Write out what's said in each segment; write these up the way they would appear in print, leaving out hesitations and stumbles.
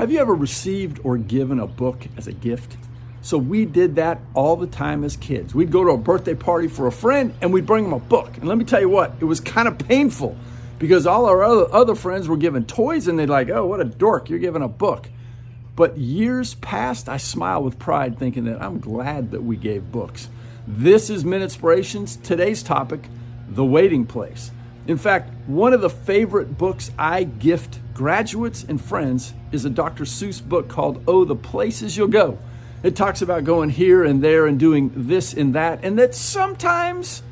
Have you ever received or given a book as a gift? So we did that all the time as kids. We'd go to a birthday party for a friend and we'd bring them a book. And let me tell you what, it was kind of painful because all our other friends were given toys and they'd like, oh, what a dork, you're giving a book. But years past, I smile with pride thinking that I'm glad that we gave books. This is Minutespirations. Today's topic, The Waiting Place. In fact, one of the favorite books I gift graduates and friends is a Dr. Seuss book called Oh, the Places You'll Go. It talks about going here and there and doing this and that, and that sometimes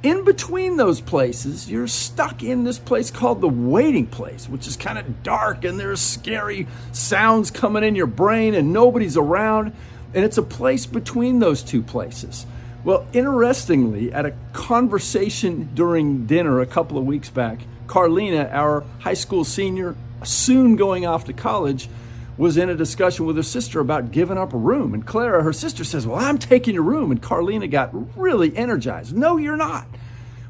in between those places, you're stuck in this place called the waiting place, which is kind of dark and there's scary sounds coming in your brain and nobody's around, and it's a place between those two places. Well, interestingly, at a conversation during dinner a couple of weeks back, Carlina, our high school senior, soon going off to college, was in a discussion with her sister about giving up a room. And Clara, her sister, says, well, I'm taking your room. And Carlina got really energized. No, you're not.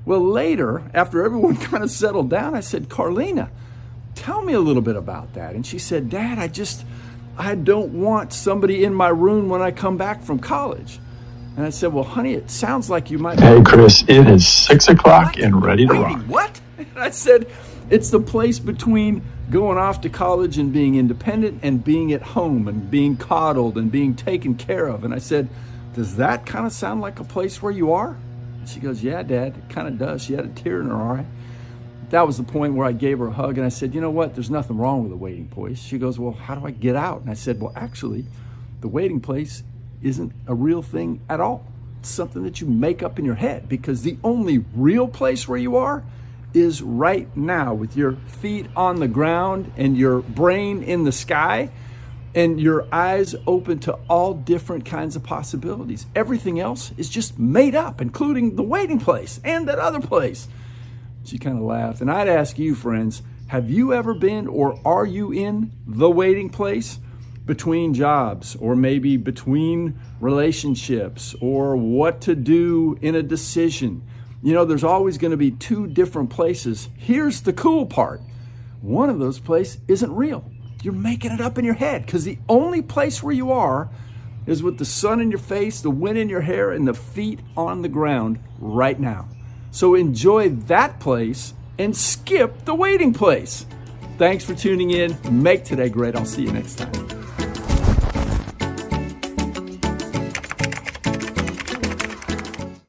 Well, later, after everyone kind of settled down, I said, Carlina, tell me a little bit about that. And she said, Dad, I don't want somebody in my room when I come back from college. And I said, well, honey, it sounds like you might... Hey, Chris, it is 6 o'clock and ready to rock. What? And I said, it's the place between going off to college and being independent and being at home and being coddled and being taken care of. And I said, does that kind of sound like a place where you are? And she goes, yeah, Dad, it kind of does. She had a tear in her eye. That was the point where I gave her a hug and I said, you know what? There's nothing wrong with the waiting place. She goes, well, how do I get out? And I said, well, actually, the waiting place isn't a real thing at all. It's something that you make up in your head, because the only real place where you are is right now, with your feet on the ground and your brain in the sky and your eyes open to all different kinds of possibilities. Everything else is just made up, including the waiting place and that other place. She kind of laughed. And I'd ask you, friends, have you ever been or are you in the waiting place? Between jobs, or maybe between relationships, or what to do in a decision. You know, there's always going to be two different places. Here's the cool part. One of those places isn't real. You're making it up in your head, because the only place where you are is with the sun in your face, the wind in your hair, and the feet on the ground right now. So enjoy that place and skip the waiting place. Thanks for tuning in. Make today great. I'll see you next time.